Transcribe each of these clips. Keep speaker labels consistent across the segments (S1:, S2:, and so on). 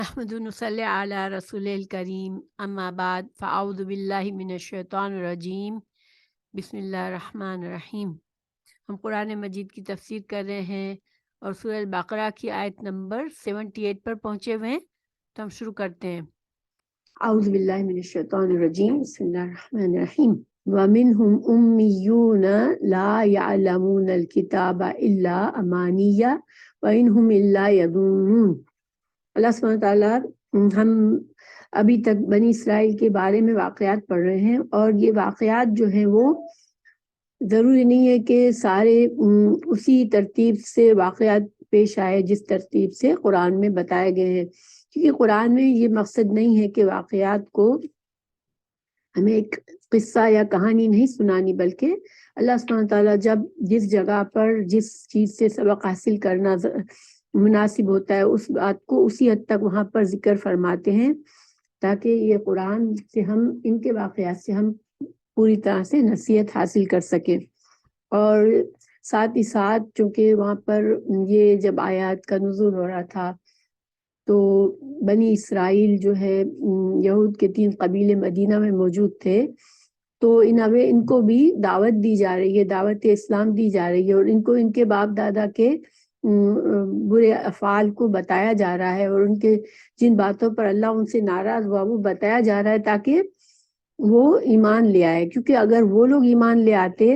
S1: احمد نصلی علی رسول الکریم اما بعد فاعوذ باللہ من الشیطان الرجیم بسم اللہ الرحمن الرحیم۔ ہم قرآن مجید کی تفسیر کر رہے ہیں اور سورہ البقرہ کی آیت نمبر 78 پر پہنچے ہوئے ہیں، تو ہم شروع کرتے ہیں۔
S2: اعوذ باللہ من الشیطان الرجیم بسم اللہ الرحمن الرحیم وَمِنْهُمْ أُمِّيُّونَ لَا يَعْلَمُونَ الْكِتَابَ إِلَّا أَمَانِيَّ وَإِنْهُمْ إِلَّا يَظُنُّونَ۔ اللہ سبحانہ وتعالیٰ ہم ابھی تک بنی اسرائیل کے بارے میں واقعات پڑھ رہے ہیں، اور یہ واقعات جو ہیں وہ ضروری نہیں ہے کہ سارے اسی ترتیب سے واقعات پیش آئے جس ترتیب سے قرآن میں بتائے گئے ہیں، کیونکہ قرآن میں یہ مقصد نہیں ہے کہ واقعات کو ہمیں ایک قصہ یا کہانی نہیں سنانی، بلکہ اللہ سبحانہ تعالیٰ جب جس جگہ پر جس چیز سے سبق حاصل کرنا مناسب ہوتا ہے اس بات کو اسی حد تک وہاں پر ذکر فرماتے ہیں، تاکہ یہ قرآن سے ہم ان کے واقعات سے ہم پوری طرح سے نصیحت حاصل کر سکیں۔ اور ساتھ ہی ساتھ چونکہ وہاں پر یہ جب آیات کا نزول ہو رہا تھا تو بنی اسرائیل جو ہے یہود کے 3 قبیلے مدینہ میں موجود تھے، تو ان کو بھی دعوت دی جا رہی ہے، دعوت اسلام دی جا رہی ہے، اور ان کو ان کے باپ دادا کے برے افعال کو بتایا جا رہا ہے، اور ان کے جن باتوں پر اللہ ان سے ناراض ہوا وہ بتایا جا رہا ہے تاکہ وہ ایمان لے آئے، کیونکہ اگر وہ لوگ ایمان لے آتے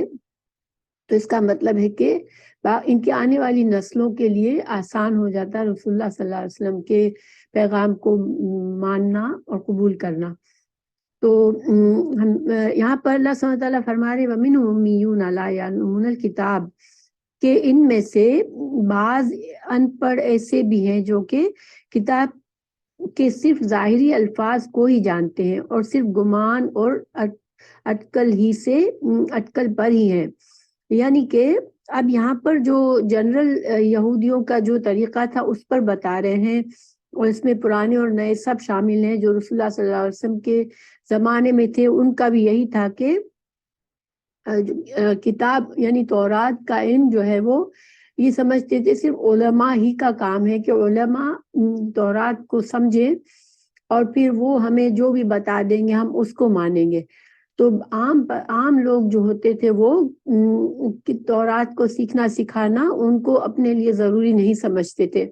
S2: تو اس کا مطلب ہے کہ ان کی آنے والی نسلوں کے لیے آسان ہو جاتا رسول اللہ صلی اللہ علیہ وسلم کے پیغام کو ماننا اور قبول کرنا۔ تو یہاں پر اللہ سبحانہ وتعالیٰ فرما رہے وَمِنْهُمْ أُمِّيُّونَ لَا يَعْلَمُونَ الْكِتَابَ، کہ ان میں سے بعض ان پڑھ ایسے بھی ہیں جو کہ کتاب کے صرف ظاہری الفاظ کو ہی جانتے ہیں اور صرف گمان اور اٹکل پر ہی ہیں، یعنی کہ اب یہاں پر جو جنرل یہودیوں کا جو طریقہ تھا اس پر بتا رہے ہیں، اور اس میں پرانے اور نئے سب شامل ہیں جو رسول اللہ صلی اللہ علیہ وسلم کے زمانے میں تھے، ان کا بھی یہی تھا کہ کتاب یعنی تورات کا علم جو ہے وہ یہ سمجھتے تھے صرف علماء ہی کا کام ہے کہ علماء تورات کو سمجھیں اور پھر وہ ہمیں جو بھی بتا دیں گے ہم اس کو مانیں گے۔ تو عام لوگ جو ہوتے تھے وہ تورات کو سیکھنا سکھانا ان کو اپنے لیے ضروری نہیں سمجھتے تھے،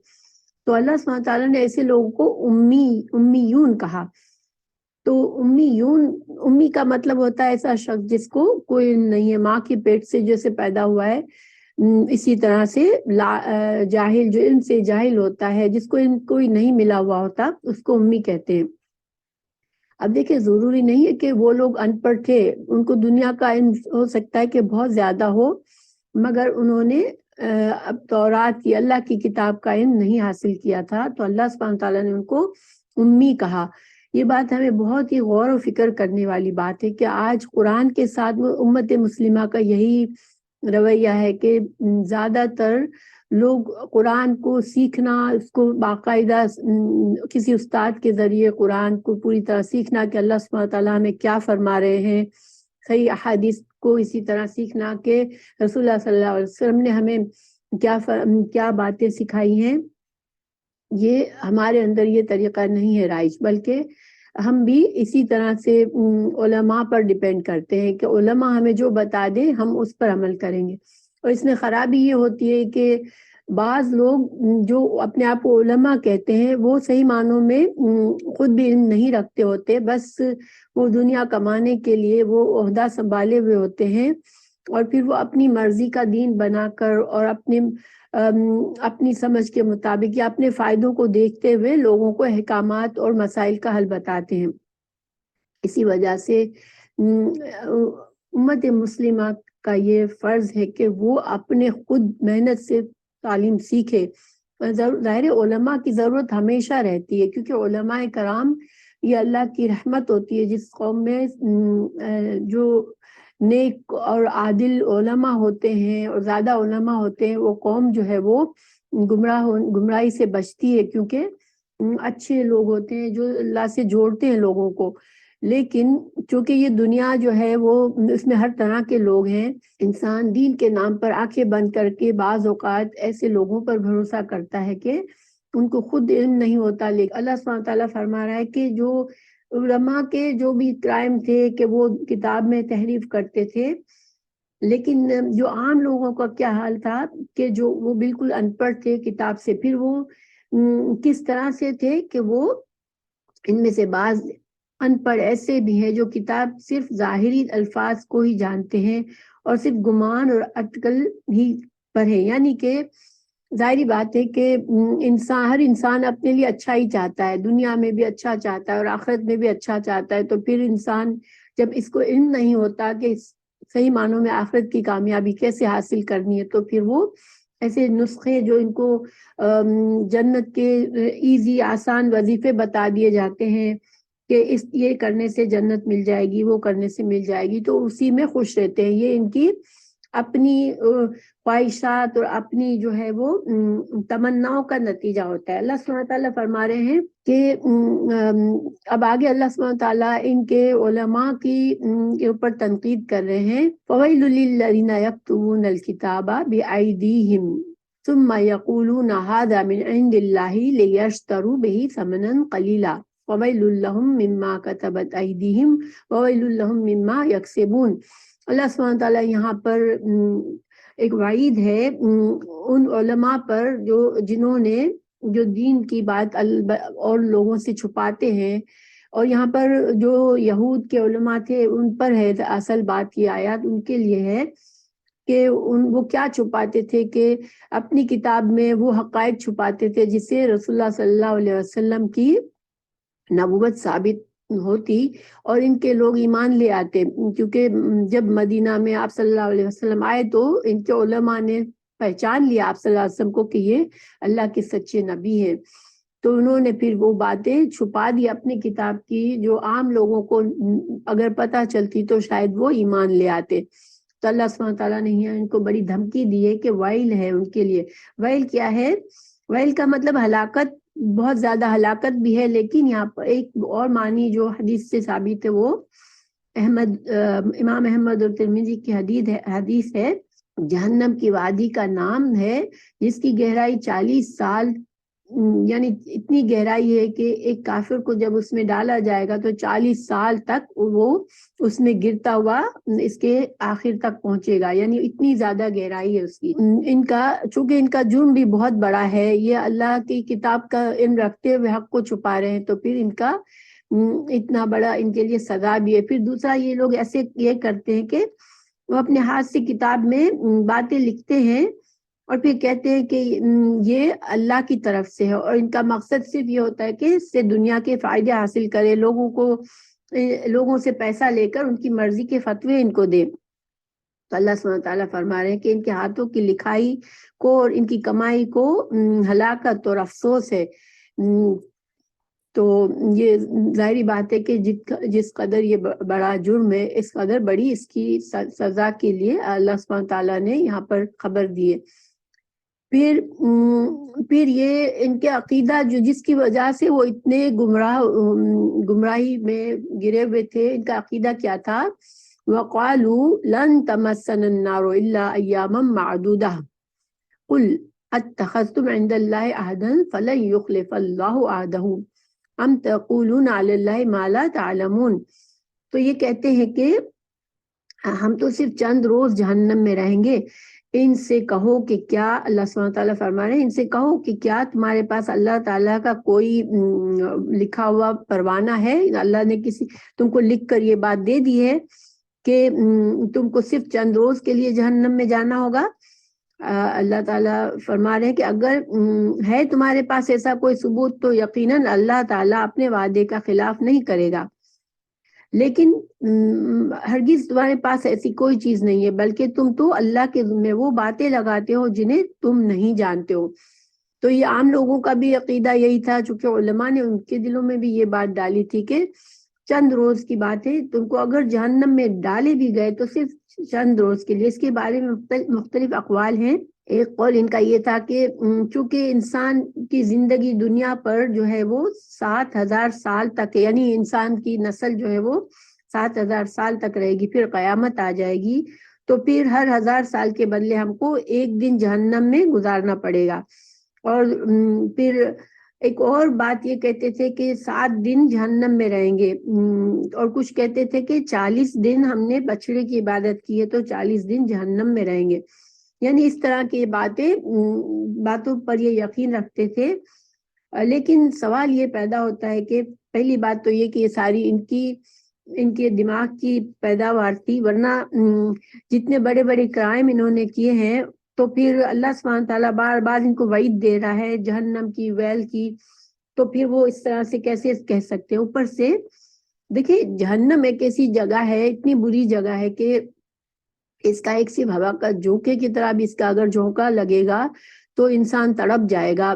S2: تو اللہ سبحانہ تعالیٰ نے ایسے لوگوں کو امیون کہا۔ تو امی کا مطلب ہوتا ہے ایسا شخص جس کو کوئی نہیں ہے، ماں کے پیٹ سے جیسے پیدا ہوا ہے اسی طرح سے جاہل، جو علم سے جاہل ہوتا ہے، جس کو علم کوئی نہیں ملا ہوا ہوتا اس کو امی کہتے ہیں۔ اب دیکھیں ضروری نہیں ہے کہ وہ لوگ ان پڑھ تھے، ان کو دنیا کا علم ہو سکتا ہے کہ بہت زیادہ ہو، مگر انہوں نے اب تورات کی اللہ کی کتاب کا علم نہیں حاصل کیا تھا، تو اللہ سبحانہ تعالیٰ نے ان کو امی کہا۔ یہ بات ہمیں بہت ہی غور و فکر کرنے والی بات ہے کہ آج قرآن کے ساتھ امت مسلمہ کا یہی رویہ ہے کہ زیادہ تر لوگ قرآن کو سیکھنا، اس کو باقاعدہ کسی استاد کے ذریعے قرآن کو پوری طرح سیکھنا کہ اللہ سبحانہ تعالیٰ ہمیں کیا فرما رہے ہیں، صحیح احادیث کو اسی طرح سیکھنا کہ رسول اللہ صلی اللہ علیہ وسلم نے ہمیں کیا باتیں سکھائی ہیں، یہ ہمارے اندر یہ طریقہ نہیں ہے رائج، بلکہ ہم بھی اسی طرح سے علماء پر ڈیپینڈ کرتے ہیں کہ علماء ہمیں جو بتا دیں ہم اس پر عمل کریں گے۔ اور اس میں خرابی یہ ہوتی ہے کہ بعض لوگ جو اپنے آپ کو علماء کہتے ہیں وہ صحیح معنوں میں خود بھی علم نہیں رکھتے ہوتے، بس وہ دنیا کمانے کے لیے وہ عہدہ سنبھالے ہوئے ہوتے ہیں، اور پھر وہ اپنی مرضی کا دین بنا کر اور اپنی سمجھ کے مطابق یا اپنے فائدوں کو دیکھتے ہوئے لوگوں کو احکامات اور مسائل کا حل بتاتے ہیں۔ اسی وجہ سے امت مسلمہ کا یہ فرض ہے کہ وہ اپنے خود محنت سے تعلیم سیکھے۔ ظاہر علماء کی ضرورت ہمیشہ رہتی ہے، کیونکہ علماء کرام یہ اللہ کی رحمت ہوتی ہے، جس قوم میں جو نیک اور عادل علماء ہوتے ہیں اور زیادہ علماء ہوتے ہیں وہ قوم جو ہے وہ گمراہی سے بچتی ہے، کیونکہ اچھے لوگ ہوتے ہیں جو اللہ سے جوڑتے ہیں لوگوں کو۔ لیکن چونکہ یہ دنیا جو ہے وہ اس میں ہر طرح کے لوگ ہیں، انسان دین کے نام پر آنکھیں بند کر کے بعض اوقات ایسے لوگوں پر بھروسہ کرتا ہے کہ ان کو خود علم نہیں ہوتا. لیکن اللہ سبحانہ تعالیٰ فرما رہا ہے کہ جو علماء کے جو بھی کرائم تھے کہ وہ کتاب میں تحریف کرتے تھے، لیکن جو عام لوگوں کا کیا حال تھا کہ جو وہ بالکل ان پڑھ تھے کتاب سے، پھر وہ کس طرح سے تھے کہ وہ ان میں سے بعض ان پڑھ ایسے بھی ہیں جو کتاب صرف ظاہری الفاظ کو ہی جانتے ہیں اور صرف گمان اور اٹکل ہی پڑھے. یعنی کہ ظاہری بات ہے کہ ہر انسان اپنے لیے اچھا ہی چاہتا ہے، دنیا میں بھی اچھا چاہتا ہے اور آخرت میں بھی اچھا چاہتا ہے. تو پھر انسان جب اس کو علم نہیں ہوتا کہ صحیح معنوں میں آخرت کی کامیابی کیسے حاصل کرنی ہے، تو پھر وہ ایسے نسخے جو ان کو جنت کے ایزی آسان وظیفے بتا دیے جاتے ہیں کہ یہ کرنے سے جنت مل جائے گی، وہ کرنے سے مل جائے گی، تو اسی میں خوش رہتے ہیں. یہ ان کی اپنی خواہشات اور اپنی جو ہے وہ تمناؤں کا نتیجہ ہوتا ہے. اللہ سبحانہ تعالیٰ فرما رہے ہیں کہ اب آگے اللہ سبحانہ تعالیٰ ان کے علماء کے اوپر تنقید کر رہے ہیں. فَوَيْلٌ لِّلَّذِينَ يَكْتُبُونَ الْكِتَابَ بِأَيْدِيهِمْ ثُمَّ يَقُولُونَ هَٰذَا مِنْ عِندِ اللَّهِ لِيَشْتَرُوا بِهِ ثَمَنًا قَلِيلًا وَوَيْلٌ لَّهُم مِّمَّا كَتَبَتْ أَيْدِيهِمْ وَوَيْلٌ لَّهُم مِّمَّا يَكْسِبُونَ. اللہ سبحانہ تعالیٰ یہاں پر ایک وعید ہے ان علماء پر جنہوں نے جو دین کی بات اور لوگوں سے چھپاتے ہیں. اور یہاں پر جو یہود کے علماء تھے ان پر ہے اصل بات. یہ آیات ان کے لیے ہے کہ وہ کیا چھپاتے تھے کہ اپنی کتاب میں وہ حقائق چھپاتے تھے جس سے رسول اللہ صلی اللہ علیہ وسلم کی نبوت ثابت ہوتی اور ان کے لوگ ایمان لے آتے. کیونکہ جب مدینہ میں آپ صلی اللہ علیہ وسلم آئے تو ان کے علماء نے پہچان لیا آپ صلی اللہ علیہ وسلم کو کہ یہ اللہ کے سچے نبی ہیں. تو انہوں نے پھر وہ باتیں چھپا دی اپنی کتاب کی جو عام لوگوں کو اگر پتہ چلتی تو شاید وہ ایمان لے آتے. تو اللہ سبحانہ تعالیٰ نے ان کو بڑی دھمکی دی ہے کہ ویل ہے ان کے لیے. ویل کیا ہے؟ ویل کا مطلب ہلاکت، بہت زیادہ ہلاکت بھی ہے. لیکن یہاں پر ایک اور معنی جو حدیث سے ثابت ہے وہ امام احمد اور ترمذی کی حدیث ہے. جہنم کی وادی کا نام ہے جس کی گہرائی 40 سال، یعنی اتنی گہرائی ہے کہ ایک کافر کو جب اس میں ڈالا جائے گا تو 40 سال تک وہ اس میں گرتا ہوا اس کے آخر تک پہنچے گا. یعنی اتنی زیادہ گہرائی ہے اس کی. چونکہ ان کا جرم بھی بہت بڑا ہے، یہ اللہ کی کتاب کا علم رکھتے ہوئے حق کو چھپا رہے ہیں، تو پھر ان کا اتنا بڑا ان کے لیے سزا بھی ہے. پھر دوسرا یہ لوگ ایسے یہ کرتے ہیں کہ وہ اپنے ہاتھ سے کتاب میں باتیں لکھتے ہیں اور پھر کہتے ہیں کہ یہ اللہ کی طرف سے ہے، اور ان کا مقصد صرف یہ ہوتا ہے کہ اس سے دنیا کے فائدے حاصل کرے، لوگوں سے پیسہ لے کر ان کی مرضی کے فتوے ان کو دے. تو اللہ سبحانہ تعالیٰ فرما رہے ہیں کہ ان کے ہاتھوں کی لکھائی کو اور ان کی کمائی کو ہلاکت اور افسوس ہے. تو یہ ظاہری بات ہے کہ جس قدر یہ بڑا جرم ہے اس قدر بڑی اس کی سزا کے لیے اللہ سبحانہ تعالیٰ نے یہاں پر خبر دی ہے. پھر یہ ان کے عقیدہ جس کی وجہ سے وہ اتنے گمراہی میں گرے ہوئے تھے، ان کا عقیدہ کیا تھا؟ وَقَالُوا لَن تَمَسَّنَا النَّارُ إِلَّا أَيَّامًا مَّعْدُودَةً قُلْ أَتَّخَذْتُمْ عِندَ اللَّهِ عَهْدًا فَلَن يُخْلِفَ اللَّهُ عَهْدَهُ أَمْ تَقُولُونَ عَلَى اللَّهِ مَا لَا تَعْلَمُونَ. تو یہ کہتے ہیں کہ ہم تو صرف چند روز جہنم میں رہیں گے. ان سے کہو کہ کیا، اللہ سبحانہ تعالیٰ فرما رہے ہیں ان سے کہو کہ کیا تمہارے پاس اللہ تعالیٰ کا کوئی لکھا ہوا پروانہ ہے؟ اللہ نے تم کو لکھ کر یہ بات دے دی ہے کہ تم کو صرف چند روز کے لیے جہنم میں جانا ہوگا؟ اللہ تعالیٰ فرما رہے ہیں کہ اگر ہے تمہارے پاس ایسا کوئی ثبوت تو یقیناً اللہ تعالیٰ اپنے وعدے کا خلاف نہیں کرے گا. لیکن ہرگز تمہارے پاس ایسی کوئی چیز نہیں ہے، بلکہ تم تو اللہ کے ذمہ وہ باتیں لگاتے ہو جنہیں تم نہیں جانتے ہو. تو یہ عام لوگوں کا بھی عقیدہ یہی تھا، چونکہ علماء نے ان کے دلوں میں بھی یہ بات ڈالی تھی کہ چند روز کی بات ہے، تم کو اگر جہنم میں ڈالے بھی گئے تو صرف چند روز کے لیے. اس کے بارے میں مختلف اقوال ہیں. ایک قول ان کا یہ تھا کہ چونکہ انسان کی زندگی دنیا پر جو ہے وہ 7,000 سال تک، یعنی انسان کی نسل جو ہے وہ 7,000 سال تک رہے گی، پھر قیامت آ جائے گی، تو پھر ہر 1,000 سال کے بدلے ہم کو ایک دن جہنم میں گزارنا پڑے گا. اور پھر ایک اور بات یہ کہتے تھے کہ 7 دن جہنم میں رہیں گے، اور کچھ کہتے تھے کہ 40 دن ہم نے بچڑے کی عبادت کی ہے تو 40 دن جہنم میں رہیں گے، یعنی اس طرح کی باتوں پر یہ یقین رکھتے تھے۔ لیکن سوال یہ پیدا ہوتا ہے کہ پہلی بات تو یہ کہ یہ ساری ان کے دماغ کی پیداوار تھی، ورنہ جتنے بڑے بڑے کرائم انہوں نے کیے ہیں تو پھر اللہ سبحانہ تعالیٰ بار بار ان کو وعید دے رہا ہے جہنم کی، ویل کی، تو پھر وہ اس طرح سے کیسے کہہ سکتے ہیں؟ اوپر سے دیکھیں جہنم ایک ایسی جگہ ہے، اتنی بری جگہ ہے کہ اس کا ایک صرف ہوا کا جھونکے کی طرح بھی اس کا اگر جھونکا لگے گا تو انسان تڑپ جائے گا۔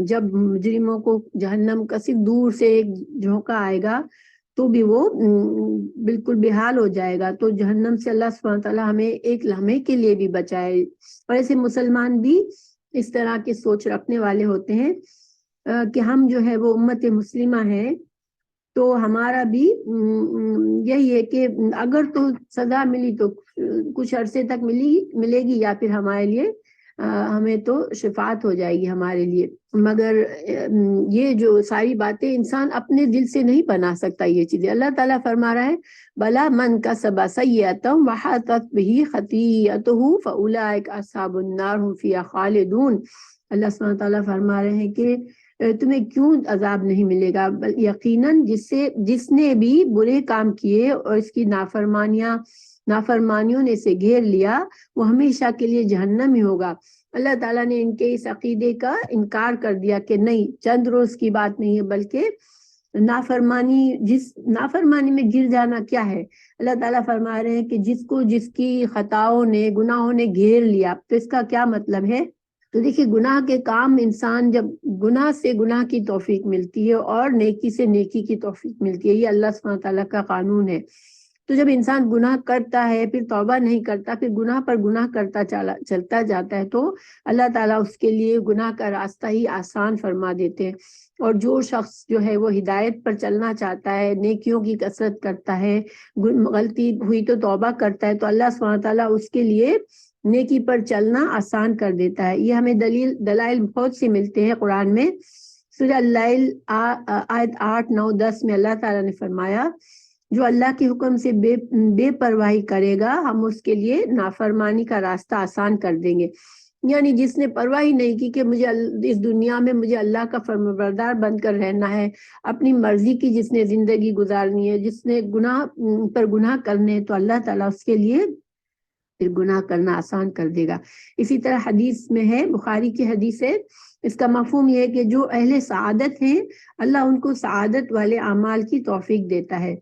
S2: جب مجرموں کو جہنم کا صرف دور سے ایک جھونکا آئے گا تو بھی وہ بالکل بے حال ہو جائے گا۔ تو جہنم سے اللہ سبحانہ تعالیٰ ہمیں ایک لمحے کے لیے بھی بچائے۔ اور ایسے مسلمان بھی اس طرح کی سوچ رکھنے والے ہوتے ہیں کہ ہم جو ہے وہ امت مسلمہ ہیں، تو ہمارا بھی یہی ہے کہ اگر تو سزا ملی تو کچھ عرصے تک ملے گی، یا پھر ہمارے لیے ہمیں تو شفاعت ہو جائے گی ہمارے لیے۔ مگر یہ جو ساری باتیں انسان اپنے دل سے نہیں بنا سکتا یہ چیزیں۔ اللہ تعالیٰ فرما رہا ہے بلا من کسب سیئۃ وحاطت بہ خطیئتہ فاولئک اصحاب النار هم فیہا خالدون۔ اللہ سبحانہ تعالیٰ فرما رہے ہیں کہ تمہیں کیوں عذاب نہیں ملے گا، یقیناً جس نے بھی برے کام کیے اور اس کی نافرمانیوں نے اسے گھیر لیا وہ ہمیشہ کے لیے جہنم ہی ہوگا۔ اللہ تعالیٰ نے ان کے اس عقیدے کا انکار کر دیا کہ نہیں، چند روز کی بات نہیں ہے، بلکہ نافرمانی میں گر جانا کیا ہے۔ اللہ تعالیٰ فرما رہے ہیں کہ جس کی خطاؤں نے، گناہوں نے گھیر لیا، تو اس کا کیا مطلب ہے؟ تو دیکھیے گناہ کے کام، انسان جب گناہ سے گناہ کی توفیق ملتی ہے اور نیکی سے نیکی کی توفیق ملتی ہے، یہ اللہ سبحانہ تعالیٰ کا قانون ہے۔ تو جب انسان گناہ کرتا ہے پھر توبہ نہیں کرتا، پھر گناہ پر گناہ کرتا چلتا جاتا ہے، تو اللہ تعالیٰ اس کے لیے گناہ کا راستہ ہی آسان فرما دیتے ہیں۔ اور جو شخص جو ہے وہ ہدایت پر چلنا چاہتا ہے، نیکیوں کی کثرت کرتا ہے، غلطی ہوئی تو توبہ کرتا ہے، تو اللہ سبحانہ تعالیٰ اس کے لیے نیکی پر چلنا آسان کر دیتا ہے۔ یہ ہمیں دلائل بہت سے ملتے ہیں قرآن میں۔ سورہ اللیل آیت 8، 9، 10 میں اللہ تعالیٰ نے فرمایا جو اللہ کے حکم سے بے پرواہی کرے گا ہم اس کے لیے نافرمانی کا راستہ آسان کر دیں گے۔ یعنی جس نے پرواہی نہیں کی کہ مجھے اس دنیا میں مجھے اللہ کا فرمانبردار بن کر رہنا ہے، اپنی مرضی کی جس نے زندگی گزارنی ہے، جس نے گناہ پر گناہ کرنے، تو اللہ تعالیٰ اس کے لیے پھر گناہ کرنا آسان کر دے گا۔ اسی طرح حدیث میں ہے، بخاری کی حدیث ہے، اس کا مفہوم یہ ہے کہ جو اہل سعادت ہیں اللہ ان کو سعادت والے اعمال کی توفیق دیتا ہے،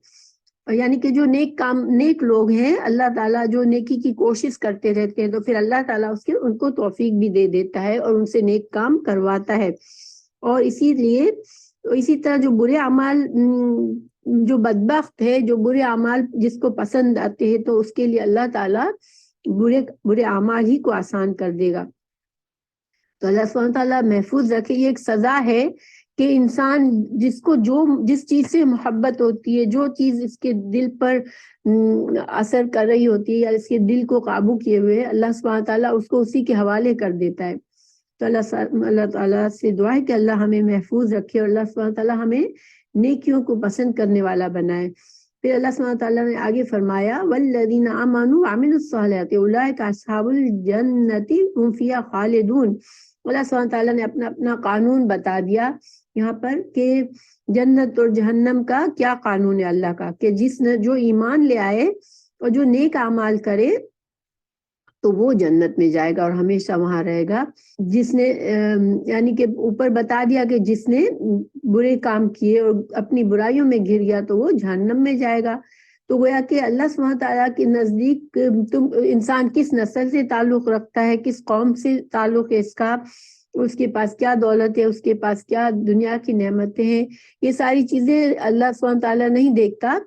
S2: یعنی کہ جو نیک لوگ ہیں اللہ تعالیٰ جو نیکی کی کوشش کرتے رہتے ہیں تو پھر اللہ تعالیٰ ان کو توفیق بھی دے دیتا ہے اور ان سے نیک کام کرواتا ہے۔ اور اسی طرح جو برے اعمال، جو بدبخت ہے، جو برے اعمال جس کو پسند آتے ہیں تو اس کے لیے اللہ تعالیٰ برے اعمال ہی کو آسان کر دے گا۔ تو اللہ سبحانہ تعالیٰ محفوظ رکھے، یہ ایک سزا ہے کہ انسان جس چیز سے محبت ہوتی ہے، جو چیز اس کے دل پر اثر کر رہی ہوتی ہے یا اس کے دل کو قابو کیے ہوئے، اللہ سبحانہ تعالیٰ اس کو اسی کے حوالے کر دیتا ہے۔ تو اللہ تعالیٰ سے دعا ہے کہ اللہ ہمیں محفوظ رکھے اور اللہ سبحانہ تعالیٰ ہمیں نیکیوں کو پسند کرنے والا بنائے۔ پھر اللہ سبحانہ تعالیٰ نے آگے فرمایا والذین آمنوا وعملوا الصالحات اولئک اصحاب الجنۃ هم فیہا خالدون۔ اللہ سبحانہ تعالیٰ نے اپنا قانون بتا دیا یہاں پر کہ جنت اور جہنم کا کیا قانون ہے اللہ کا، کہ جو ایمان لے آئے اور جو نیک اعمال کرے تو وہ جنت میں جائے گا اور ہمیشہ وہاں رہے گا۔ جس نے یعنی کہ اوپر بتا دیا کہ جس نے برے کام کیے اور اپنی برائیوں میں گر گیا تو وہ جہنم میں جائے گا۔ تو گویا کہ اللہ سبحانہ تعالیٰ کے نزدیک انسان کس نسل سے تعلق رکھتا ہے، کس قوم سے تعلق ہے اس کا، اس کے پاس کیا دولت ہے، اس کے پاس کیا دنیا کی نعمتیں ہیں، یہ ساری چیزیں اللہ سبحانہ تعالیٰ نہیں دیکھتا۔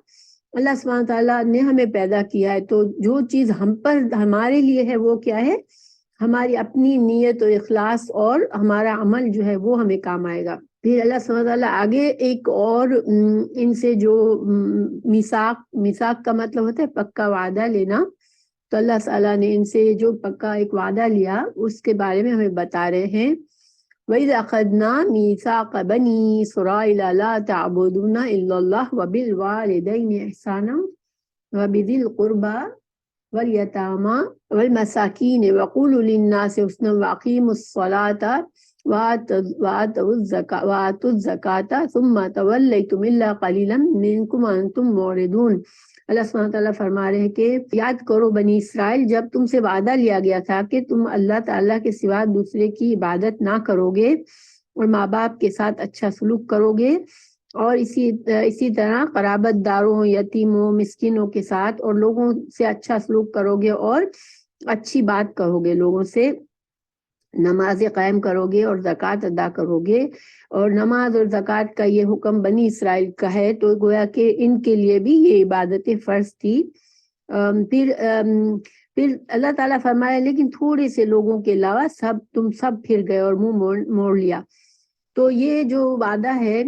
S2: اللہ سبحانہ تعالیٰ نے ہمیں پیدا کیا ہے تو جو چیز ہمارے لیے ہے وہ کیا ہے، ہماری اپنی نیت اور اخلاص اور ہمارا عمل جو ہے وہ ہمیں کام آئے گا۔ پھر اللہ سبحانہ تعالیٰ آگے ایک اور ان سے جو میثاق کا مطلب ہوتا ہے پکا وعدہ لینا، تو اللہ تعالیٰ نے ان سے جو پکا ایک وعدہ لیا اس کے بارے میں ہمیں بتا رہے ہیں وَإِذْ أَخَذْنَا مِيثَاقَ بَنِي إِسْرَائِيلَ لَا تَعْبُدُونَ إِلَّا اللَّهَ وَبِالْوَالِدَيْنِ إِحْسَانًا وَبِذِي الْقُرْبَى وَالْيَتَامَى وَالْمَسَاكِينِ وَقُولُوا لِلنَّاسِ حُسْنًا وَأَقِيمُوا الصَّلَاةَ وَآتُوا الزَّكَاةَ ثُمَّ تَوَلَّيْتُمْ إِلَّا قَلِيلًا مِنْكُمْ وَأَنْتُمْ مُعْرِضُونَ۔ اللہ سبحانہ وتعالیٰ فرما رہے ہیں کہ یاد کرو بنی اسرائیل، جب تم سے وعدہ لیا گیا تھا کہ تم اللہ تعالیٰ کے سوا دوسرے کی عبادت نہ کرو گے اور ماں باپ کے ساتھ اچھا سلوک کرو گے، اور اسی طرح قرابت داروں، یتیموں، مسکینوں کے ساتھ اور لوگوں سے اچھا سلوک کرو گے اور اچھی بات کرو گے، لوگوں سے نماز قائم کرو گے اور زکوٰۃ ادا کرو گے۔ اور نماز اور زکوٰۃ کا یہ حکم بنی اسرائیل کا ہے، تو گویا کہ ان کے لیے بھی یہ عبادتیں فرض تھی۔ پھر اللہ تعالیٰ فرمایا لیکن تھوڑے سے لوگوں کے علاوہ تم سب پھر گئے اور منہ موڑ لیا۔ تو یہ جو وعدہ ہے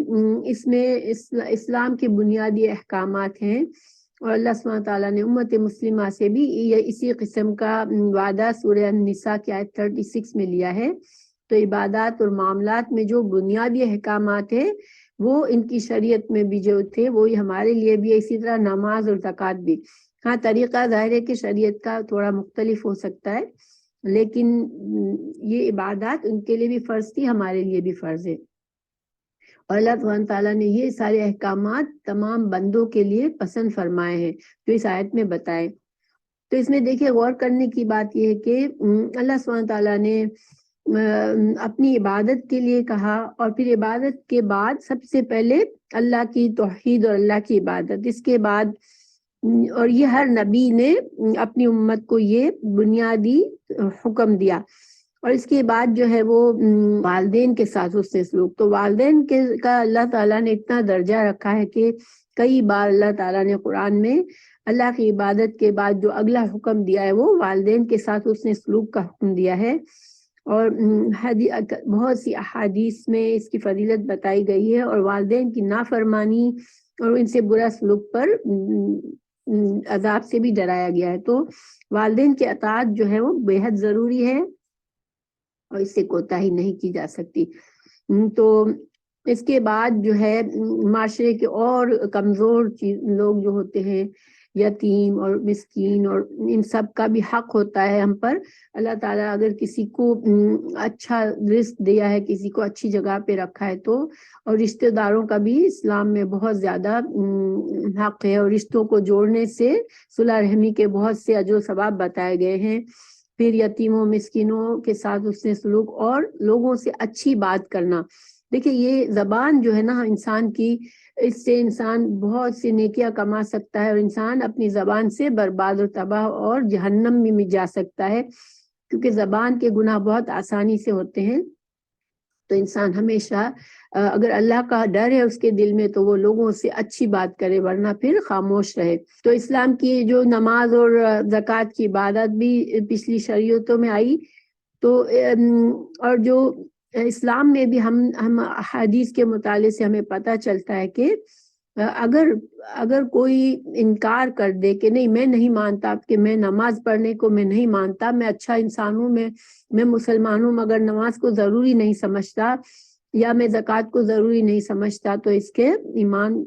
S2: اس میں اسلام کے بنیادی احکامات ہیں، اور اللہ سبحانہ تعالیٰ نے امت مسلمہ سے بھی اسی قسم کا وعدہ سورہ النساء کی آیت 36 میں لیا ہے۔ تو عبادات اور معاملات میں جو بنیادی احکامات ہیں وہ ان کی شریعت میں بھی جو تھے وہی ہمارے لیے بھی، اسی طرح نماز اور زکوٰۃ بھی۔ ہاں طریقہ ظاہر ہے کہ شریعت کا تھوڑا مختلف ہو سکتا ہے، لیکن یہ عبادات ان کے لیے بھی فرض تھی، ہمارے لیے بھی فرض ہے۔ اور اللہ سبحانہ تعالیٰ نے یہ سارے احکامات تمام بندوں کے لیے پسند فرمائے ہیں جو اس آیت میں بتائے۔ تو اس میں دیکھیں غور کرنے کی بات یہ ہے کہ اللہ سبحانہ تعالیٰ نے اپنی عبادت کے لیے کہا، اور پھر عبادت کے بعد سب سے پہلے اللہ کی توحید اور اللہ کی عبادت، اس کے بعد اور یہ ہر نبی نے اپنی امت کو یہ بنیادی حکم دیا۔ اور اس کے بعد جو ہے وہ والدین کے ساتھ اس نے سلوک، تو والدین کا اللہ تعالیٰ نے اتنا درجہ رکھا ہے کہ کئی بار اللہ تعالیٰ نے قرآن میں اللہ کی عبادت کے بعد جو اگلا حکم دیا ہے وہ والدین کے ساتھ اس نے سلوک کا حکم دیا ہے۔ اور بہت سی احادیث میں اس کی فضیلت بتائی گئی ہے، اور والدین کی نافرمانی اور ان سے برا سلوک پر عذاب سے بھی ڈرایا گیا ہے۔ تو والدین کی اطاعت جو ہے وہ بے حد ضروری ہے اور اس سے کوتاہی نہیں کی جا سکتی۔ تو اس کے بعد جو ہے معاشرے کے اور کمزور لوگ جو ہوتے ہیں، یتیم اور مسکین، اور ان سب کا بھی حق ہوتا ہے ہم پر۔ اللہ تعالیٰ اگر کسی کو اچھا رزق دیا ہے، کسی کو اچھی جگہ پہ رکھا ہے تو، اور رشتہ داروں کا بھی اسلام میں بہت زیادہ حق ہے، اور رشتوں کو جوڑنے سے صلح رحمی کے بہت سے اجر و ثواب بتائے گئے ہیں۔ پھر یتیموں مسکینوں کے ساتھ اس نے سلوک اور لوگوں سے اچھی بات کرنا۔ دیکھیں یہ زبان جو ہے نا انسان کی، اس سے انسان بہت سی نیکیاں کما سکتا ہے، اور انسان اپنی زبان سے برباد و تباہ اور جہنم میں جا سکتا ہے، کیونکہ زبان کے گناہ بہت آسانی سے ہوتے ہیں۔ تو انسان ہمیشہ اگر اللہ کا ڈر ہے اس کے دل میں تو وہ لوگوں سے اچھی بات کرے، ورنہ پھر خاموش رہے۔ تو اسلام کی جو نماز اور زکوٰۃ کی عبادت بھی پچھلی شریعتوں میں آئی، تو اور جو اسلام میں بھی ہم حدیث کے مطالعے سے ہمیں پتہ چلتا ہے کہ اگر کوئی انکار کر دے کہ نہیں میں نہیں مانتا، کہ میں نماز پڑھنے کو میں نہیں مانتا، میں اچھا انسان ہوں، میں مسلمان ہوں، مگر نماز کو ضروری نہیں سمجھتا یا میں زکوٰۃ کو ضروری نہیں سمجھتا، تو اس کے ایمان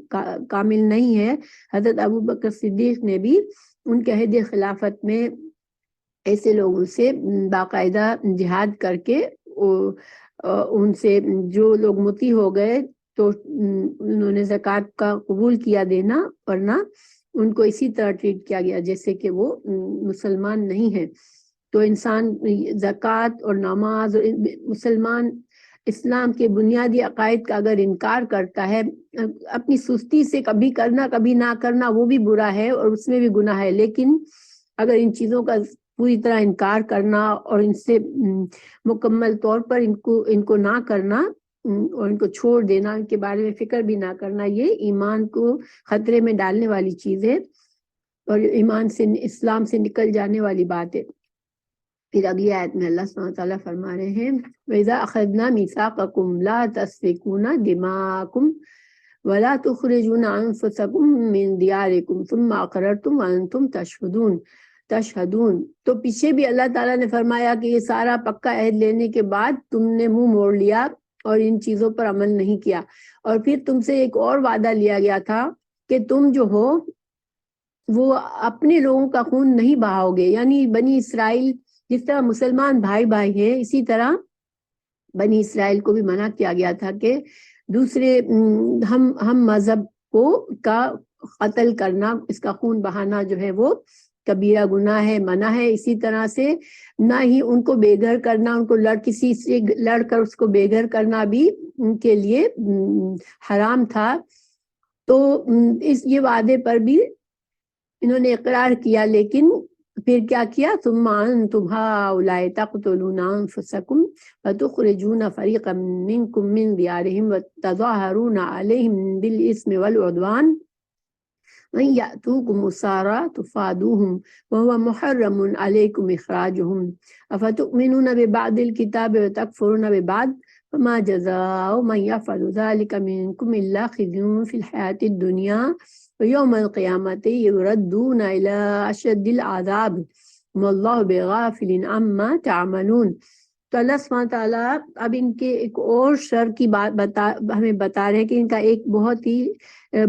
S2: کامل نہیں ہے۔ حضرت ابوبکر صدیق نے بھی ان کے عہد خلافت میں ایسے لوگوں سے باقاعدہ جہاد کر کے ان سے جو لوگ مطیع ہو گئے تو انہوں نے زکوٰۃ کا قبول کیا دینا، ورنہ ان کو اسی طرح ٹریٹ کیا گیا جیسے کہ وہ مسلمان نہیں ہیں۔ تو انسان زکوٰۃ اور نماز اور مسلمان اسلام کے بنیادی عقائد کا اگر انکار کرتا ہے، اپنی سستی سے کبھی کرنا کبھی نہ کرنا وہ بھی برا ہے اور اس میں بھی گناہ ہے، لیکن اگر ان چیزوں کا پوری طرح انکار کرنا اور ان سے مکمل طور پر ان کو نہ کرنا اور ان کو چھوڑ دینا، ان کے بارے میں فکر بھی نہ کرنا، یہ ایمان کو خطرے میں ڈالنے والی چیز ہے اور ایمان سے، اسلام سے نکل جانے والی بات ہے۔ پھر اگلی آیت میں اللہ سبحانہ وتعالیٰ فرما رہے ہیں وَإِذَا أَخَذْنَا مِيثَاقَكُمْ لَا تَسْفِكُونَ دِمَاءَكُمْ وَلَا تُخْرِجُونَ أَنفُسَكُمْ مِنْ دِيَارِكُمْ ثُمَّ أَقْرَرْتُمْ وَأَنْتُمْ تَشْهَدُونَ۔ تشہدون. تو پیچھے بھی اللہ تعالیٰ نے فرمایا کہ یہ سارا پکا عہد لینے کے بعد تم نے منہ موڑ لیا اور ان چیزوں پر عمل نہیں کیا. اور پھر تم سے ایک اور وعدہ لیا گیا تھا کہ تم جو ہو وہ اپنے لوگوں کا خون نہیں بہاؤ گے. یعنی بنی اسرائیل جس طرح مسلمان بھائی بھائی ہیں، اسی طرح بنی اسرائیل کو بھی منع کیا گیا تھا کہ دوسرے ہم مذہب کا قتل کرنا، اس کا خون بہانا جو ہے وہ کبیرہ گناہ ہے، منع ہے. اسی طرح سے نہ ہی ان کو بے گھر کرنا، ان کو کسی سے لڑ کر اس کو بے گھر کرنا بھی ان کے لیے حرام تھا. تو یہ وعدے پر بھی انہوں نے اقرار کیا، لیکن پھر کیا کیا؟ ثم انتم هؤلاء تقتلون انفسکم وتخرجون فریقا منکم من دیارہم وتظاہرون علیہم بالاسم والعدوان وَإِن يَأْتُوكُمْ أُسَارَىٰ تُفَادُوهُمْ وَهُوَ مُحَرَّمٌ عَلَيْكُمْ إِخْرَاجُهُمْ أَفَتُؤْمِنُونَ بِبَعْضِ الْكِتَابِ وَتَكْفُرُونَ بِبَعْضٍ فَمَا جَزَاءُ مَن يَفْعَلُ ذَلِكَ مِنكُمْ إِلَّا خِزْيٌ فِي الْحَيَاةِ الدُّنْيَا وَيَوْمَ الْقِيَامَةِ يُرَدُّونَ إِلَىٰ أَشَدِّ الْعَذَابِ وَمَا اللَّهُ بِغَافِلٍ عَمَّا تَعْمَلُونَ. تو اللہ سبحانہ تعالیٰ اب ان کے ایک اور شر کی بات ہمیں بتا رہے ہیں کہ ان کا ایک بہت ہی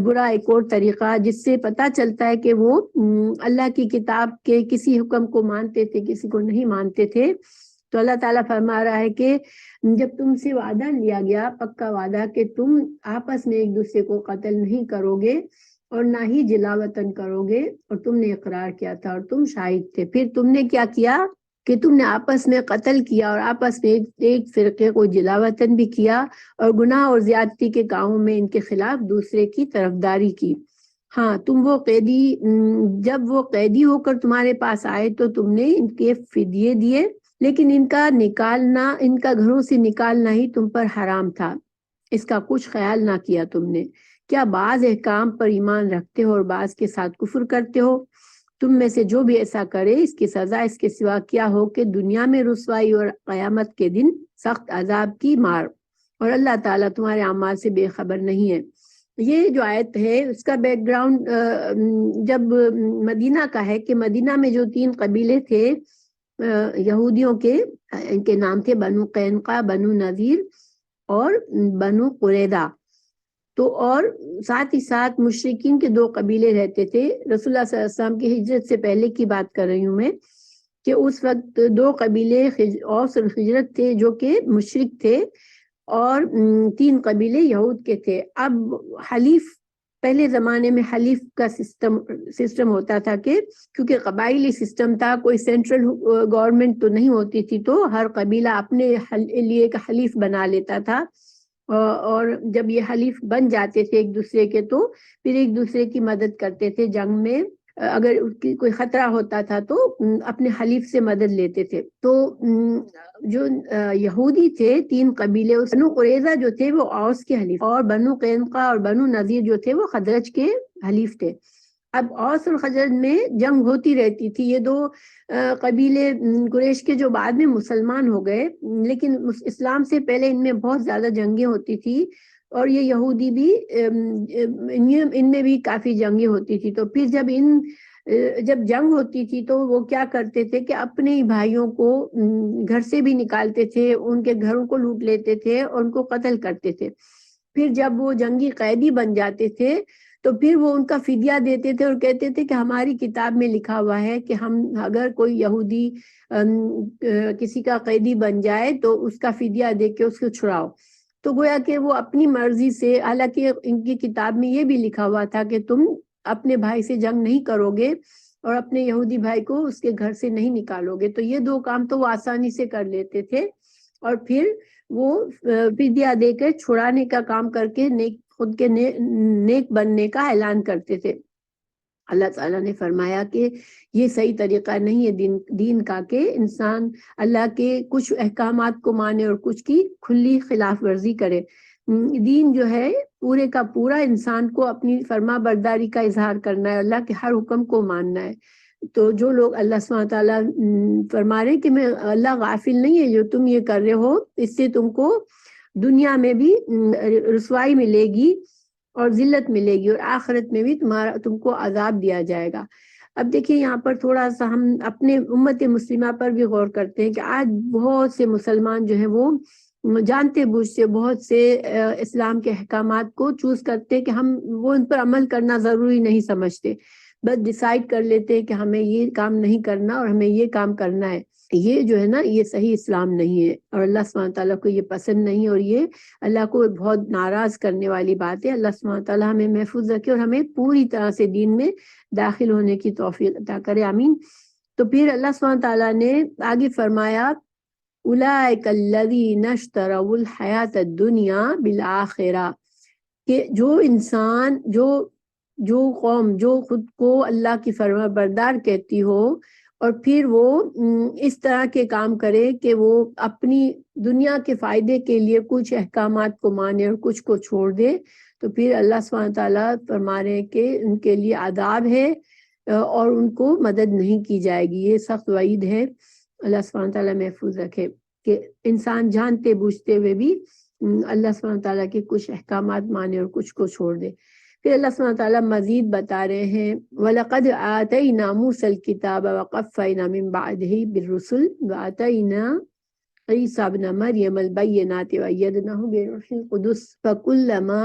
S2: برا ایک اور طریقہ، جس سے پتہ چلتا ہے کہ وہ اللہ کی کتاب کے کسی حکم کو مانتے تھے، کسی کو نہیں مانتے تھے. تو اللہ تعالیٰ فرما رہا ہے کہ جب تم سے وعدہ لیا گیا، پکا وعدہ، کہ تم آپس میں ایک دوسرے کو قتل نہیں کرو گے اور نہ ہی جلا وطن کرو گے، اور تم نے اقرار کیا تھا اور تم شاہد تھے، پھر تم نے کیا کیا کہ تم نے آپس میں قتل کیا اور آپس میں ایک فرقے کو جلا وطن بھی کیا، اور گناہ اور زیادتی کے کاموں میں ان کے خلاف دوسرے کی طرفداری کی. ہاں، تم وہ قیدی، جب وہ قیدی ہو کر تمہارے پاس آئے تو تم نے ان کے فدیے دیے، لیکن ان کا گھروں سے نکالنا ہی تم پر حرام تھا، اس کا کچھ خیال نہ کیا تم نے. کیا بعض احکام پر ایمان رکھتے ہو اور بعض کے ساتھ کفر کرتے ہو؟ تم میں سے جو بھی ایسا کرے اس کی سزا اس کے سوا کیا ہو کہ دنیا میں رسوائی اور قیامت کے دن سخت عذاب کی مار، اور اللہ تعالیٰ تمہارے اعمال سے بے خبر نہیں ہے. یہ جو آیت ہے اس کا بیک گراؤنڈ جب مدینہ کا ہے کہ مدینہ میں جو 3 قبیلے تھے یہودیوں کے، ان کے نام تھے بنو قینقاع، بنو نذیر اور بنو قریظہ. تو اور ساتھ ہی ساتھ مشرکین کے 2 قبیلے رہتے تھے. رسول اللہ صلی اللہ علیہ وسلم کی ہجرت سے پہلے کی بات کر رہی ہوں میں، کہ اس وقت 2 قبیلے اوس اور خزرج تھے جو کہ مشرک تھے، اور 3 قبیلے یہود کے تھے. اب حلیف، پہلے زمانے میں حلیف کا سسٹم ہوتا تھا کہ کیونکہ قبائلی سسٹم تھا، کوئی سینٹرل گورنمنٹ تو نہیں ہوتی تھی، تو ہر قبیلہ اپنے لیے ایک حلیف بنا لیتا تھا، اور جب یہ حلیف بن جاتے تھے ایک دوسرے کے تو پھر ایک دوسرے کی مدد کرتے تھے جنگ میں. اگر کوئی خطرہ ہوتا تھا تو اپنے حلیف سے مدد لیتے تھے. تو جو یہودی تھے 3 قبیلے، بنو قریظہ جو تھے وہ اوس کے حلیف، اور بنو قینقاع اور بنو نذیر جو تھے وہ خزرج کے حلیف تھے. اب اوس اور خزرج میں جنگ ہوتی رہتی تھی. یہ 2 قبیلے قریش کے جو بعد میں مسلمان ہو گئے، لیکن اسلام سے پہلے ان میں بہت زیادہ جنگیں ہوتی تھی، اور یہ یہودی بھی ان میں بھی کافی جنگیں ہوتی تھی. تو پھر جب جنگ ہوتی تھی تو وہ کیا کرتے تھے کہ اپنے ہی بھائیوں کو گھر سے بھی نکالتے تھے، ان کے گھروں کو لوٹ لیتے تھے اور ان کو قتل کرتے تھے. پھر جب وہ جنگی قیدی بن جاتے تھے تو پھر وہ ان کا فدیہ دیتے تھے اور کہتے تھے کہ ہماری کتاب میں لکھا ہوا ہے کہ ہم اگر کوئی یہودی کسی کا قیدی بن جائے تو اس کا فدیہ دے کے اس کو چھڑاؤ. تو گویا کہ وہ اپنی مرضی سے، حالانکہ ان کی کتاب میں یہ بھی لکھا ہوا تھا کہ تم اپنے بھائی سے جنگ نہیں کرو گے اور اپنے یہودی بھائی کو اس کے گھر سے نہیں نکالو گے. تو یہ 2 کام تو وہ آسانی سے کر لیتے تھے، اور پھر وہ فدیہ دے کر چھڑانے کا کام کر کے خود کے نیک بننے کا اعلان کرتے تھے. اللہ تعالیٰ نے فرمایا کہ یہ صحیح طریقہ نہیں ہے دین کا کہ انسان اللہ کے کچھ احکامات کو مانے اور کچھ کی کھلی خلاف ورزی کرے. دین جو ہے پورے کا پورا انسان کو اپنی فرما برداری کا اظہار کرنا ہے، اللہ کے ہر حکم کو ماننا ہے. تو جو لوگ اللہ سبحانہ تعالیٰ فرما رہے کہ میں اللہ غافل نہیں ہے، جو تم یہ کر رہے ہو اس سے تم کو دنیا میں بھی رسوائی ملے گی اور ذلت ملے گی، اور آخرت میں بھی تم کو عذاب دیا جائے گا. اب دیکھیں یہاں پر تھوڑا سا ہم اپنے امت مسلمہ پر بھی غور کرتے ہیں کہ آج بہت سے مسلمان جو ہیں وہ جانتے بوجھتے بہت سے اسلام کے احکامات کو چوز کرتے کہ ہم وہ ان پر عمل کرنا ضروری نہیں سمجھتے، بس ڈیسائیڈ کر لیتے کہ ہمیں یہ کام نہیں کرنا اور ہمیں یہ کام کرنا ہے. یہ جو ہے نا یہ صحیح اسلام نہیں ہے اور اللہ سبحانہ تعالیٰ کو یہ پسند نہیں، اور یہ اللہ کو بہت ناراض کرنے والی بات ہے. اللہ سبحانہ تعالیٰ ہمیں محفوظ رکھے اور ہمیں پوری طرح سے دین میں داخل ہونے کی توفیق عطا کرے، آمین. تو پھر اللہ سبحانہ تعالیٰ نے آگے فرمایا اولئک الذین اشتروا الحیات الدنیا بالآخرہ، کہ جو انسان جو قوم جو خود کو اللہ کی فرما بردار کہتی ہو اور پھر وہ اس طرح کے کام کرے کہ وہ اپنی دنیا کے فائدے کے لیے کچھ احکامات کو مانے اور کچھ کو چھوڑ دے، تو پھر اللہ سبحانہ تعالیٰ فرما رہے ہیں کہ ان کے لیے عذاب ہے اور ان کو مدد نہیں کی جائے گی. یہ سخت وعید ہے. اللہ سبحانہ تعالیٰ محفوظ رکھے کہ انسان جانتے بوجھتے ہوئے بھی اللہ سبحانہ تعالیٰ کے کچھ احکامات مانے اور کچھ کو چھوڑ دے. پھر اللہ سبحانہ تعالیٰ مزید بتا رہے ہیں وَلَقَدْ آتَيْنَا مُوسَى الْكِتَابَ وَقَفَّيْنَا مِن بَعْدِهِ بِالرُّسُلِ وَآتَيْنَا عِيسَى ابْنَ مَرْيَمَ الْبَيِّنَاتِ وَأَيَّدْنَاهُ بِالرُّوحِ الْقُدُسِ فَكُلَّمَا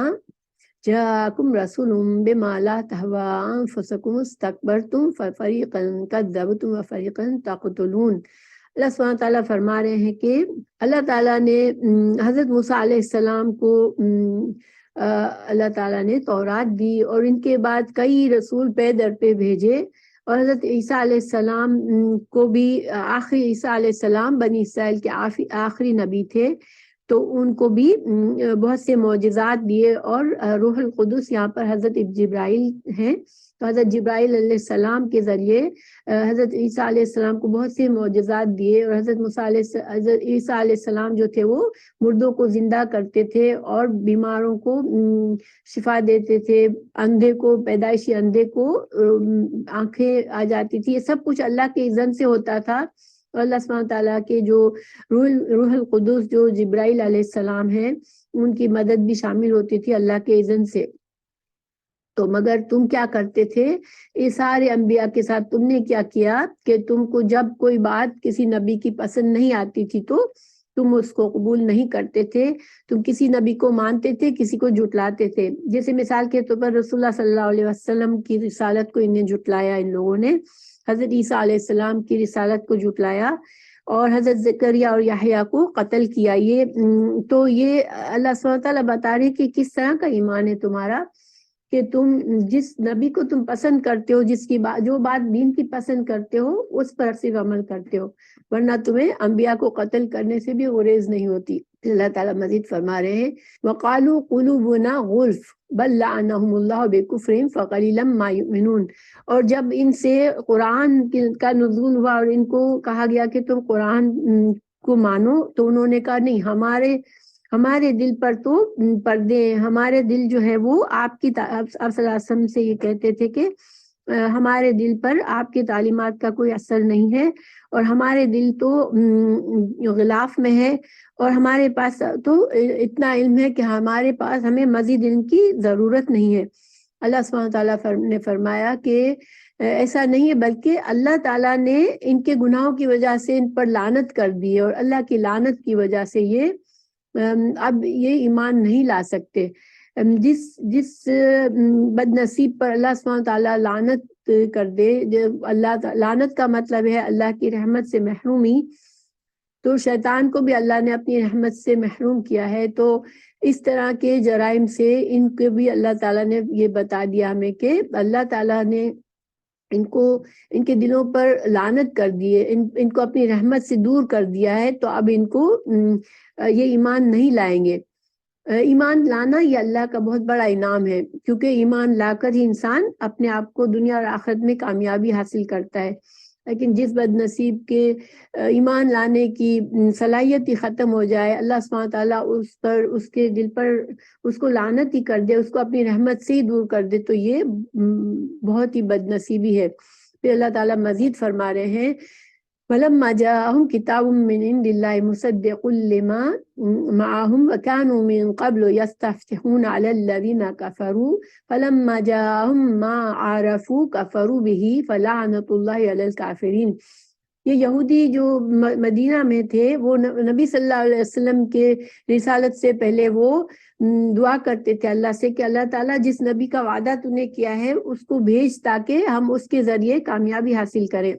S2: جاءكم رسول بما لا تهوى أنفسكم استكبرتم ففريقا كذبتم وفريقا تقتلون. اللہ سبحانہ تعالیٰ فرما رہے ہیں کہ اللہ تعالیٰ نے حضرت موسیٰ علیہ السلام کو اللہ تعالیٰ نے تورات دی اور ان کے بعد کئی رسول پے در پہ بھیجے، اور حضرت عیسیٰ علیہ السلام کو بھی آخری عیسیٰ علیہ السلام بنی اسرائیل کے آخری نبی تھے، تو ان کو بھی بہت سے معجزات دیے. اور روح القدس یہاں پر حضرت جبرائیل ہیں، تو حضرت جبرائیل علیہ السلام کے ذریعے حضرت عیسیٰ علیہ السلام کو بہت سے معجزات دیے. اور حضرت عیسیٰ علیہ السلام جو تھے وہ مردوں کو زندہ کرتے تھے اور بیماروں کو شفا دیتے تھے، اندھے کو پیدائشی اندھے کو آنکھیں آ جاتی تھی. یہ سب کچھ اللہ کے اذن سے ہوتا تھا. اور اللہ سبحانہ تعالیٰ کے جو روح القدس جو جبرائیل علیہ السلام ہیں ان کی مدد بھی شامل ہوتی تھی اللہ کے اذن سے. تو مگر تم کیا کرتے تھے یہ سارے انبیاء کے ساتھ؟ تم نے کیا کیا کہ تم کو جب کوئی بات کسی نبی کی پسند نہیں آتی تھی تو تم اس کو قبول نہیں کرتے تھے. تم کسی نبی کو مانتے تھے، کسی کو جھٹلاتے تھے. جیسے مثال کے طور پر رسول اللہ صلی اللہ علیہ وسلم کی رسالت کو انہیں جھٹلایا ان لوگوں نے، حضرت عیسیٰ علیہ السلام کی رسالت کو جھٹلایا اور حضرت زکریا اور یحییٰ کو قتل کیا. تو یہ اللہ سبحانہ تعالیٰ بتا رہے کہ کس طرح کا ایمان ہے تمہارا کہ تم جس نبی کو تم پسند کرتے ہو، جس کی جو بات دین کی پسند کرتے ہو اس پر صرف عمل کرتے ہو، ورنہ تمہیں انبیاء کو قتل کرنے سے بھی گریز نہیں ہوتی. اللہ تعالیٰ مزید فرما رہے ہیں وَقَالُوا قُلُوبُنَا غُلْفٌ بَل لَّعَنَهُمُ اللَّهُ بِكُفْرِهِمْ فَقَلِيلًا مَّا يُؤْمِنُونَ. اور جب ان سے قرآن کا نزول ہوا اور ان کو کہا گیا کہ تم قرآن کو مانو، تو انہوں نے کہا نہیں، ہمارے دل پر تو پردے ہیں، ہمارے دل جو ہے وہ آپ کی آپ صلی اللہ علیہ وسلم سے یہ کہتے تھے کہ ہمارے دل پر آپ کی تعلیمات کا کوئی اثر نہیں ہے اور ہمارے دل تو غلاف میں ہے اور ہمارے پاس تو اتنا علم ہے کہ ہمارے پاس ہمیں مزید علم کی ضرورت نہیں ہے. اللہ سبحانہ تعالیٰ نے فرمایا کہ ایسا نہیں ہے، بلکہ اللہ تعالیٰ نے ان کے گناہوں کی وجہ سے ان پر لعنت کر دی اور اللہ کی لعنت کی وجہ سے یہ اب یہ ایمان نہیں لا سکتے. جس بد نصیب پر اللہ سبحانہ تعالیٰ لعنت کر دے، لعنت کا مطلب ہے اللہ کی رحمت سے محرومی، تو شیطان کو بھی اللہ نے اپنی رحمت سے محروم کیا ہے. تو اس طرح کے جرائم سے ان کے بھی اللہ تعالیٰ نے یہ بتا دیا ہمیں کہ اللہ تعالیٰ نے ان کے دلوں پر لعنت کر دیے، ان کو اپنی رحمت سے دور کر دیا ہے. تو اب ان کو یہ ایمان نہیں لائیں گے. ایمان لانا یہ اللہ کا بہت بڑا انعام ہے، کیونکہ ایمان لا کر ہی انسان اپنے آپ کو دنیا اور آخرت میں کامیابی حاصل کرتا ہے. لیکن جس بد نصیب کے ایمان لانے کی صلاحیت ہی ختم ہو جائے، اللہ سبحانہ تعالیٰ اس کے دل پر اس کو لعنت ہی کر دے، اس کو اپنی رحمت سے ہی دور کر دے، تو یہ بہت ہی بد نصیبی ہے. پھر اللہ تعالیٰ مزید فرما رہے ہیں فلما جاءهم كتاب من عند الله مصدق لما معهم وكانوا من قبل يستفتحون على الذين كفروا فلما جاءهم ما عرفوا كفروا به فلعنة الله على الكافرين. یہ یہودی جو مدینہ میں تھے وہ نبی صلی اللہ علیہ وسلم کے رسالت سے پہلے وہ دعا کرتے تھے اللہ سے کہ اللہ تعالیٰ جس نبی کا وعدہ تو نے کیا ہے اس کو بھیج تاکہ ہم اس کے ذریعے کامیابی حاصل کریں،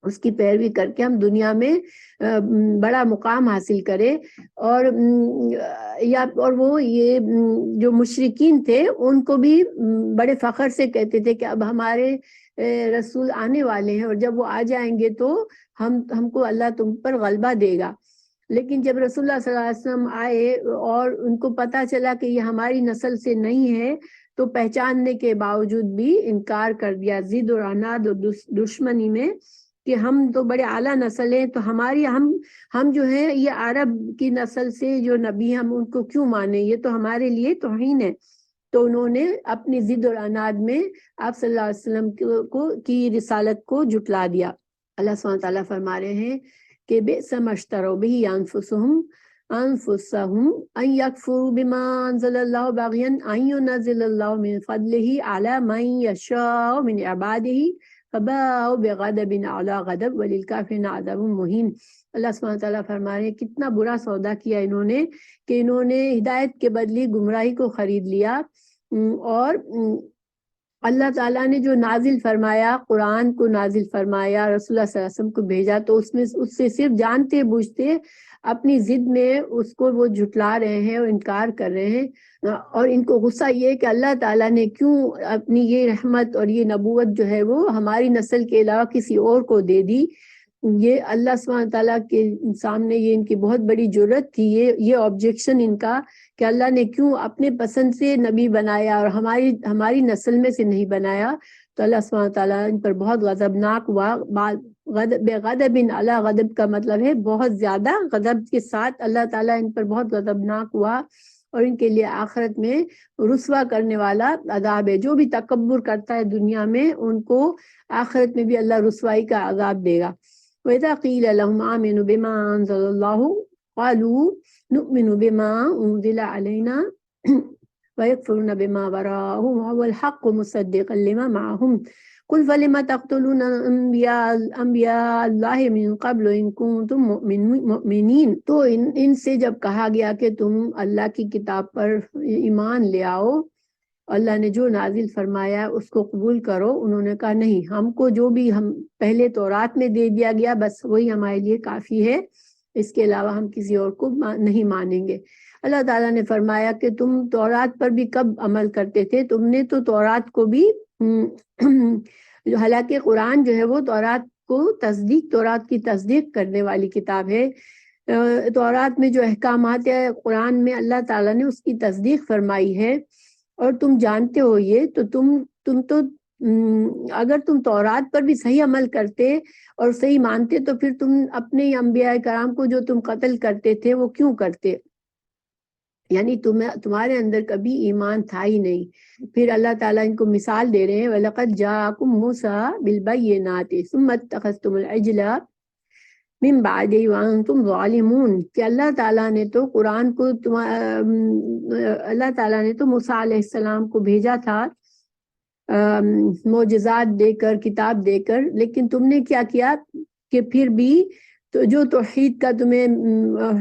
S2: اس کی پیروی کر کے ہم دنیا میں بڑا مقام حاصل کریں۔ اور وہ یہ جو مشرکین تھے ان کو بھی بڑے فخر سے کہتے تھے کہ اب ہمارے رسول آنے والے ہیں اور جب وہ آ جائیں گے تو ہم کو اللہ تم پر غلبہ دے گا۔ لیکن جب رسول اللہ صلی اللہ علیہ وسلم آئے اور ان کو پتا چلا کہ یہ ہماری نسل سے نہیں ہے تو پہچاننے کے باوجود بھی انکار کر دیا، ضد اور عناد اور دشمنی میں کہ ہم تو بڑے اعلیٰ نسل ہیں، تو ہم جو ہے یہ عرب کی نسل سے جو نبی ہم ان کو کیوں مانیں، یہ تو ہمارے لیے توہین ہے۔ تو انہوں نے اپنی ضد اور عناد میں آپ صلی اللہ علیہ وسلم کی رسالت کو جھٹلا دیا۔ اللہ سبحانہ تعالیٰ فرما رہے ہیں کہ بئس ما اشتروا به انفسهم ان يكفروا بما انزل الله بغيا ان ينزل الله من فضله على من يشاء من عباده فباءوا بغضب على غضب وللكافرين عذاب مهين۔ اللہ سبحانہ تعالیٰ فرما رہے ہیں کتنا برا سودا کیا انہوں نے کہ انہوں نے ہدایت کے بدلے گمراہی کو خرید لیا، اور اللہ تعالیٰ نے جو نازل فرمایا، قرآن کو نازل فرمایا، رسول اللہ صلی اللہ علیہ وسلم کو بھیجا، تو اس سے صرف جانتے بوجھتے اپنی ضد میں اس کو وہ جھٹلا رہے ہیں اور انکار کر رہے ہیں۔ اور ان کو غصہ یہ کہ اللہ تعالیٰ نے کیوں اپنی یہ رحمت اور یہ نبوت جو ہے وہ ہماری نسل کے علاوہ کسی اور کو دے دی۔ یہ اللہ سبحانہ تعالیٰ کے سامنے یہ ان کی بہت بڑی جرت تھی، یہ آبجیکشن ان کا کہ اللہ نے کیوں اپنے پسند سے نبی بنایا اور ہماری نسل میں سے نہیں بنایا۔ تو اللہ سبحانہ تعالیٰ ان پر بہت غضبناک ہوا۔ بے غضب علی غضب کا مطلب ہے بہت زیادہ غضب کے ساتھ اللہ تعالیٰ ان پر بہت غضبناک ہوا، اور ان کے لیے آخرت میں رسوا کرنے والا عذاب ہے۔ جو بھی تکبر کرتا ہے دنیا میں ان کو آخرت میں بھی اللہ رسوائی کا عذاب دے گا۔ وَإِذَا قِيلَ لَهُمْ آمِنُوا بِمَا أَنزَلَ اللَّهُ قَالُوا نُؤْمِنُ بِمَا أُنزِلَ عَلَيْنَا وَيَكْفُرُونَ بِمَا وَرَاءَهُ وَهُوَ الْحَقُّ مُصَدِّقًا لِمَا مَعَهُمْ قُلْ فَلِمَ تَقْتُلُونَ أَنْبِيَاءَ اللَّهِ مِنْ قَبْلُ إِن كُنتُم مُؤْمِنِينَ۔ تو ان سے جب کہا گیا کہ تم اللہ کی کتاب پر ایمان لے آؤ، اللہ نے جو نازل فرمایا اس کو قبول کرو، انہوں نے کہا نہیں، ہم کو جو بھی ہم پہلے تورات میں دے دیا گیا بس وہی ہمارے لیے کافی ہے، اس کے علاوہ ہم کسی اور کو نہیں مانیں گے۔ اللہ تعالیٰ نے فرمایا کہ تم تورات پر بھی کب عمل کرتے تھے؟ تم نے تو تورات کو بھی حالانکہ قرآن جو ہے وہ تورات کی تصدیق کرنے والی کتاب ہے۔ تورات میں جو احکامات ہے قرآن میں اللہ تعالیٰ نے اس کی تصدیق فرمائی ہے، اور تم جانتے ہو یہ، تو تم تو اگر تم تورات پر بھی صحیح عمل کرتے اور صحیح مانتے تو پھر تم اپنے انبیاء کرام کو جو تم قتل کرتے تھے وہ کیوں کرتے؟ یعنی تمہارے اندر کبھی ایمان تھا ہی نہیں۔ پھر اللہ تعالیٰ ان کو مثال دے رہے ہیں وَلَقَدْ جَاءَكُم مُوسَىٰ بِالْبَيِّنَاتِ ثُمَّ اتَّخَذْتُمُ الْعِجْلَ مِن بَعْدِهِ وَأَنْتُمْ ظَالِمُونَ کہ اللہ تعالیٰ نے تو قرآن کو اللہ تعالیٰ نے تو موسیٰ علیہ السلام کو بھیجا تھا معجزات دے کر، کتاب دے کر، لیکن تم نے کیا کیا کہ پھر بھی تو جو توحید کا تمہیں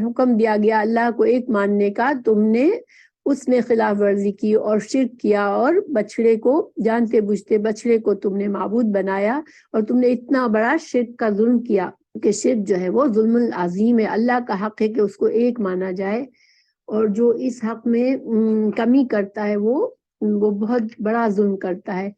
S2: حکم دیا گیا اللہ کو ایک ماننے کا، تم نے اس میں خلاف ورزی کی اور شرک کیا، اور بچڑے کو جانتے بوجھتے بچڑے کو تم نے معبود بنایا، اور تم نے اتنا بڑا شرک کا ظلم کیا کہ شرک جو ہے وہ ظلم العظیم ہے۔ اللہ کا حق ہے کہ اس کو ایک مانا جائے، اور جو اس حق میں کمی کرتا ہے وہ بہت بڑا ظلم کرتا ہے۔